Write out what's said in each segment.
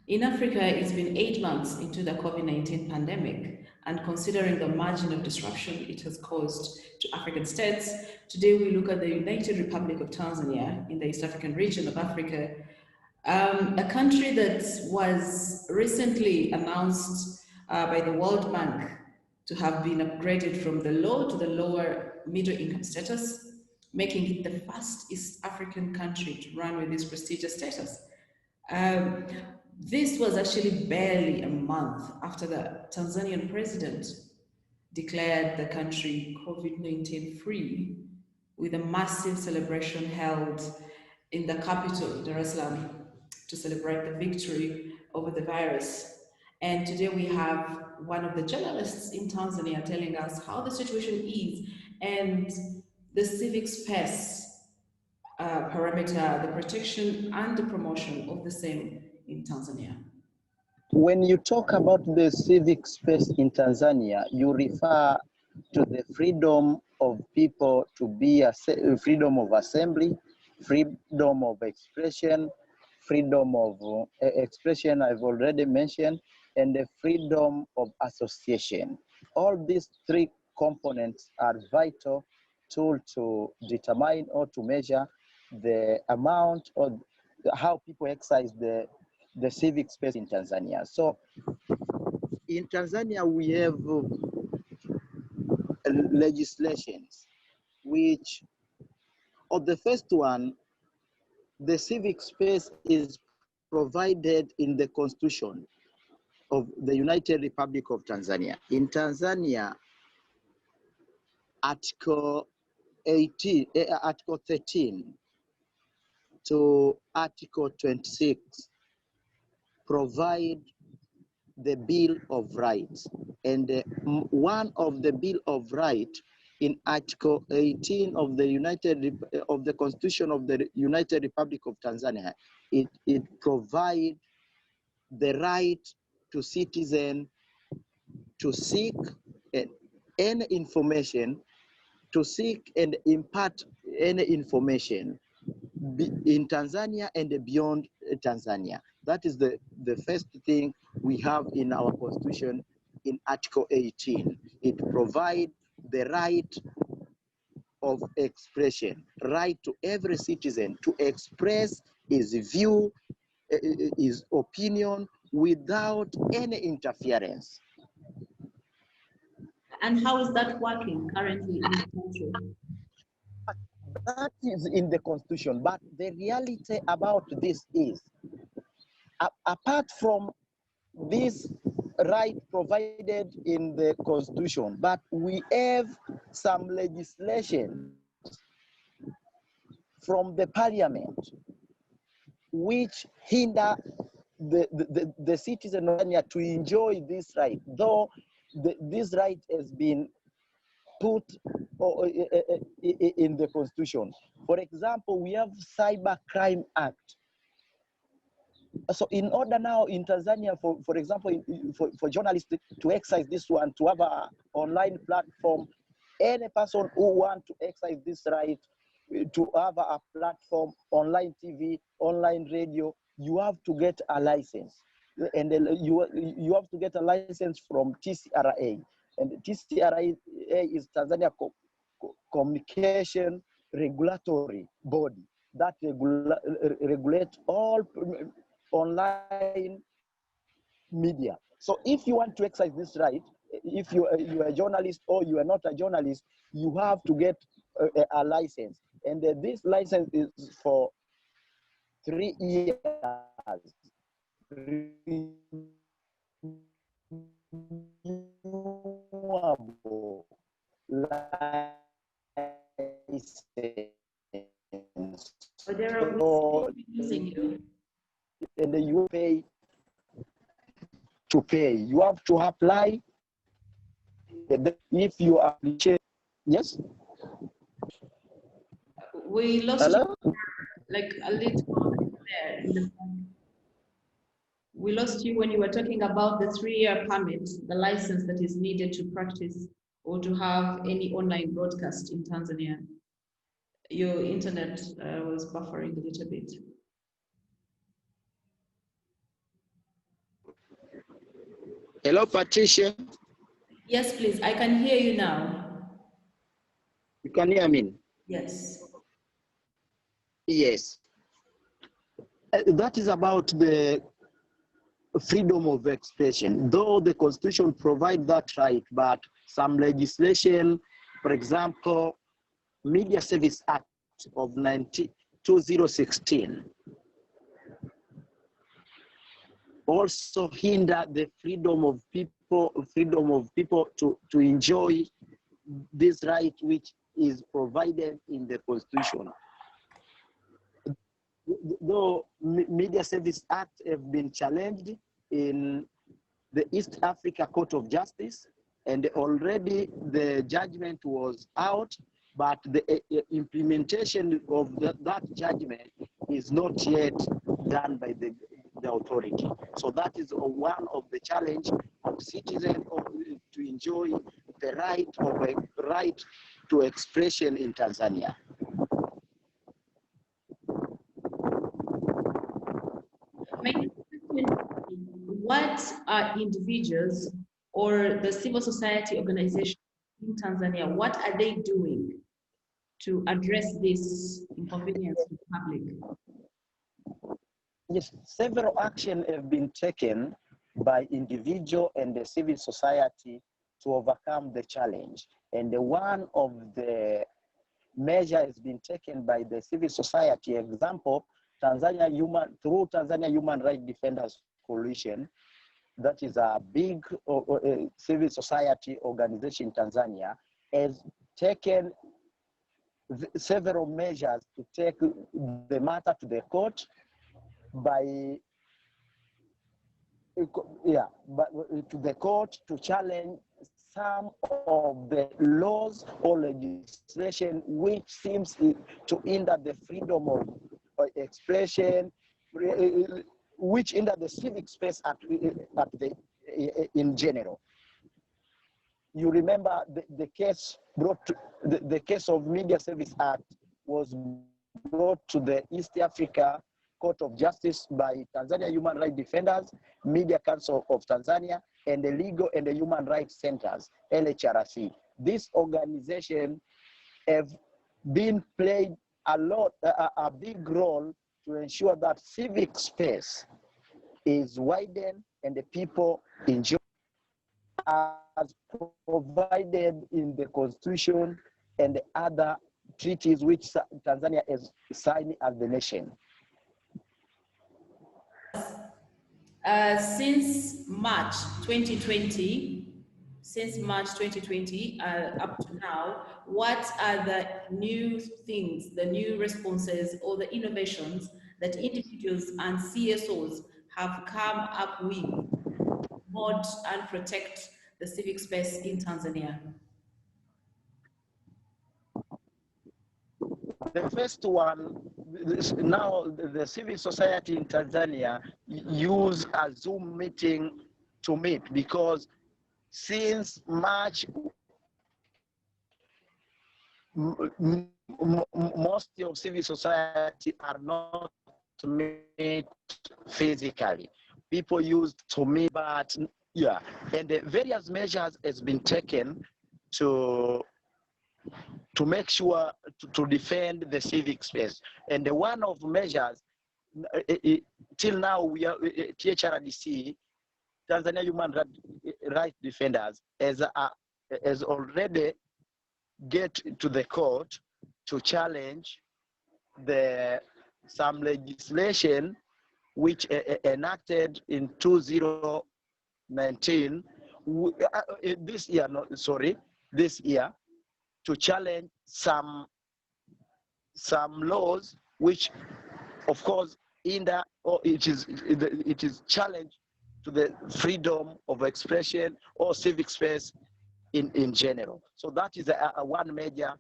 In Africa, it's been 8 months into the COVID-19 pandemic, and considering the margin of disruption it has caused to African states, today we look at the United Republic of Tanzania in the East African region of Africa, a country that was recently announced by the World Bank to have been upgraded from the low to the lower middle income status, making it the first East African country to run with this prestigious status. Um, this was actually barely a month after the Tanzanian president declared the country COVID-19 free, with a massive celebration held in the capital, Dar es Salaam, to celebrate the victory over the virus. And today we have one of the journalists in Tanzania telling us how the situation is and the civic space parameter, the protection and the promotion of the same in Tanzania. When you talk about the civic space in Tanzania, you refer to the freedom of people to be freedom of assembly, freedom of expression, freedom of expression I've already mentioned, and the freedom of association. All these three components are vital tools to determine or to measure the amount of how people exercise the civic space in Tanzania. So in Tanzania, we have legislations, which, of the first one, the civic space is provided in the Constitution of the United Republic of Tanzania. In Tanzania, Article 13 to Article 26 provide the Bill of Rights. And one of the Bill of Rights in Article 18 of the Constitution of the United Republic of Tanzania, it provides the right to citizen to seek any information, to seek and impart any information in Tanzania and beyond Tanzania. That is the first thing we have in our Constitution in Article 18. It provides the right of expression, right to every citizen to express his view, his opinion without any interference. And how is that working currently in the country? That is in the Constitution, but the reality about this is, apart from this right provided in the Constitution, but we have some legislation from the Parliament which hinder the citizen of Tanzania to enjoy this right, though this right has been put in the Constitution. For example, we have Cyber Crime Act. So in order now in Tanzania, for example, for journalists to exercise this one, to have an online platform, any person who wants to exercise this right, to have a platform, online TV, online radio, you have to get a license. And you have to get a license from TCRA. And TCRA is Tanzania Communication Regulatory Body that regulates all online media. So if you want to exercise this right, if you are a journalist or you are not a journalist, you have to get a license. And this license is for 3 years. Renewable license. Odero, we're using you. And then you pay to pay. You have to apply. If you appreciate, yes. We lost you, like a little there in the back. We lost you when you were talking about the 3-year permit, the license that is needed to practice or to have any online broadcast in Tanzania. Your internet was buffering a little bit. Hello, Patricia. Yes, please. I can hear you now. You can hear me? Yes. Yes. That is about the freedom of expression. Though the Constitution provides that right, but some legislation, for example, Media Service Act of 2016, also hinder the freedom of people to enjoy this right which is provided in the Constitution. Though Media Service Act have been challenged in the East Africa Court of Justice, and already the judgment was out, but the implementation of that judgment is not yet done by the authority. So that is one of the challenge of citizens to enjoy the right to expression in Tanzania. What are individuals or the civil society organizations in Tanzania, what are they doing to address this inconvenience to the public? Yes, several actions have been taken by individual and the civil society to overcome the challenge. And one of the measures has been taken by the civil society. Example, through Tanzania Human Rights Defenders Coalition, that is a big civil society organization in Tanzania, has taken several measures to take the matter to the court to the court to challenge some of the laws or legislation which seems to hinder the freedom of expression, which hinder the civic space in general. You remember the case the case of Media Service Act was brought to the East Africa Court of Justice by Tanzania Human Rights Defenders, Media Council of Tanzania, and the Legal and the Human Rights Centers, LHRC. This organization have been played a big role to ensure that civic space is widened and the people enjoy as provided in the Constitution and the other treaties which Tanzania has signed as the nation. Since March 2020, up to now, what are the new things, the new responses or the innovations that individuals and CSOs have come up with to promote and protect the civic space in Tanzania? The first one, now the civil society in Tanzania use a Zoom meeting to meet, because since March, most of civil society are not to meet physically. People used to meet, but yeah, and the various measures has been taken to make sure to defend the civic space. And the one of measures, till now, we are THRDC, Tanzania Human Rights Defenders, has already get to the court to challenge some legislation which enacted in 2019, this year, to challenge some laws which, of course, hinder, or it is challenge to the freedom of expression or civic space in general. So that is one major,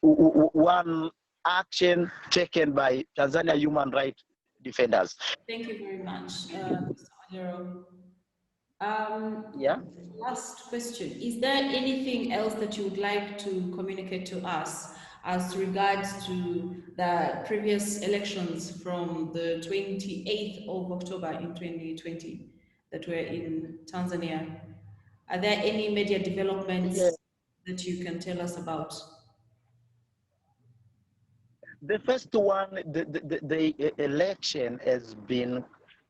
one action taken by Tanzania Human Rights Defenders. Thank you very much, Mr. Odero. Yeah. Last question. Is there anything else that you would like to communicate to us as regards to the previous elections from the 28th of October in 2020? that were in Tanzania. Are there any major developments that you can tell us about? The first one, the election has been,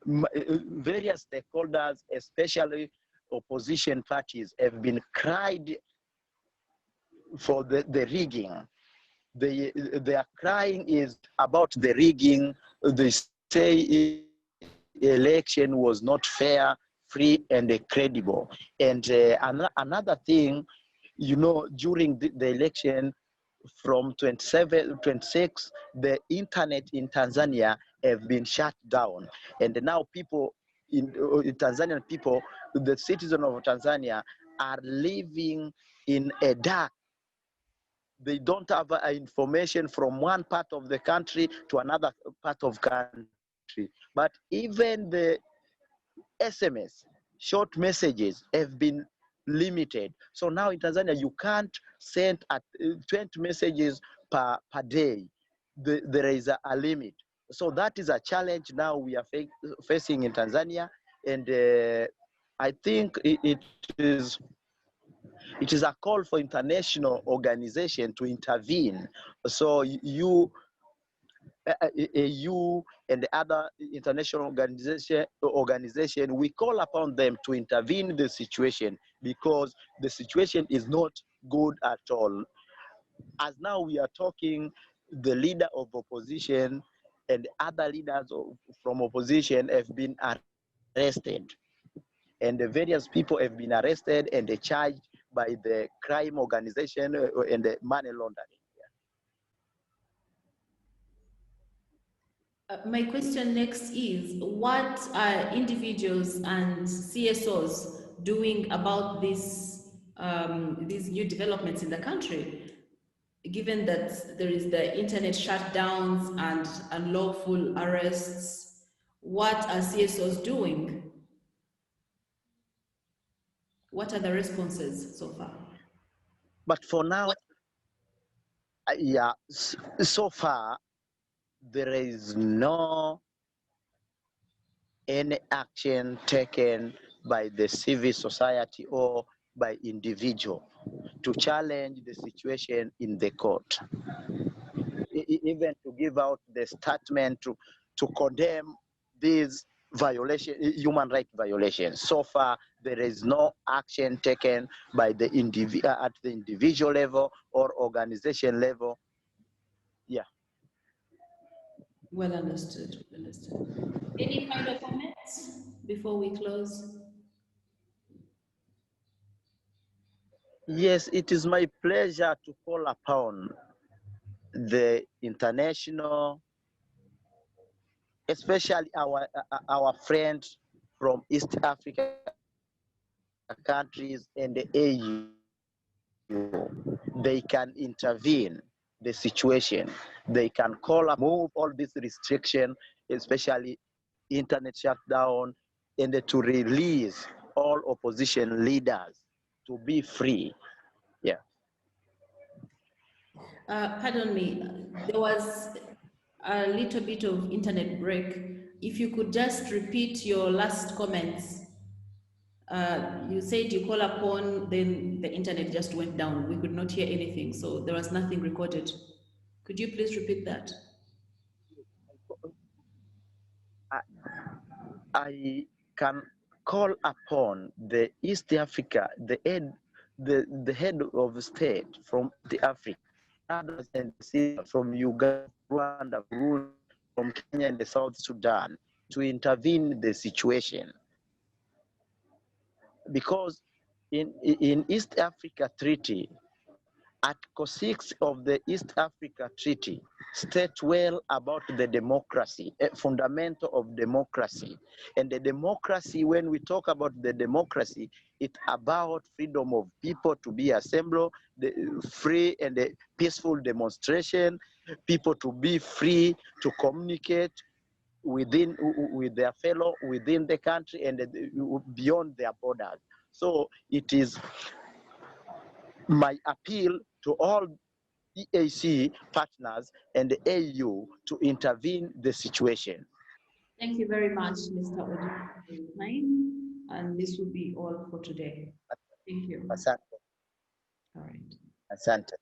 various stakeholders, especially opposition parties, have been cried for the rigging. Their crying is about the rigging. They say election was not fair, free, and credible. And another thing, you know, during the election from 26, the internet in Tanzania have been shut down. And now people, Tanzanian people, the citizens of Tanzania are living in a dark. They don't have information from one part of the country to another part of country. But even the SMS, short messages, have been limited. So now in Tanzania, you can't send 20 messages per day. There is a limit. So that is a challenge now we are facing in Tanzania. And I think it is a call for international organization to intervene. So you and the other international organization, we call upon them to intervene in the situation, because the situation is not good at all. As now we are talking, the leader of opposition and other leaders from opposition have been arrested. And the various people have been arrested and charged by the crime organization and the money laundering. My question next is, what are individuals and CSOs doing about these new developments in the country? Given that there is the internet shutdowns and unlawful arrests, what are CSOs doing? What are the responses so far? But for now, yeah, so far, there is no any action taken by the civil society or by individual to challenge the situation in the court. Even to give out the statement to condemn these human rights violations. So far, there is no action taken by the at the individual level or organization level. Yeah. Well understood. Well understood. Any final comments before we close? Yes, it is my pleasure to call upon the international, especially our friends from East Africa countries and the AU. They can intervene the situation. They can move all this restriction, especially internet shutdown, and to release all opposition leaders to be free. Yeah. Pardon me, there was a little bit of internet break. If you could just repeat your last comments. You said you call upon, then the internet just went down. We could not hear anything, so there was nothing recorded. Could you please repeat that? I can call upon the East Africa, the head of state from the Africa, others and from Uganda, Rwanda, Burundi, from Kenya and the South Sudan to intervene in the situation. Because in East Africa Treaty, Article 6 of the East Africa Treaty states well about the democracy, a fundamental of democracy. And the democracy, when we talk about the democracy, it's about freedom of people to be assembled, the free and the peaceful demonstration, people to be free to communicate with their fellow within the country and beyond their borders. So it is my appeal to all EAC partners and the AU to intervene the situation. Thank you very much, Mr. Odero, for your time. and this will be all for today. Thank you. Asante. All right. Asante.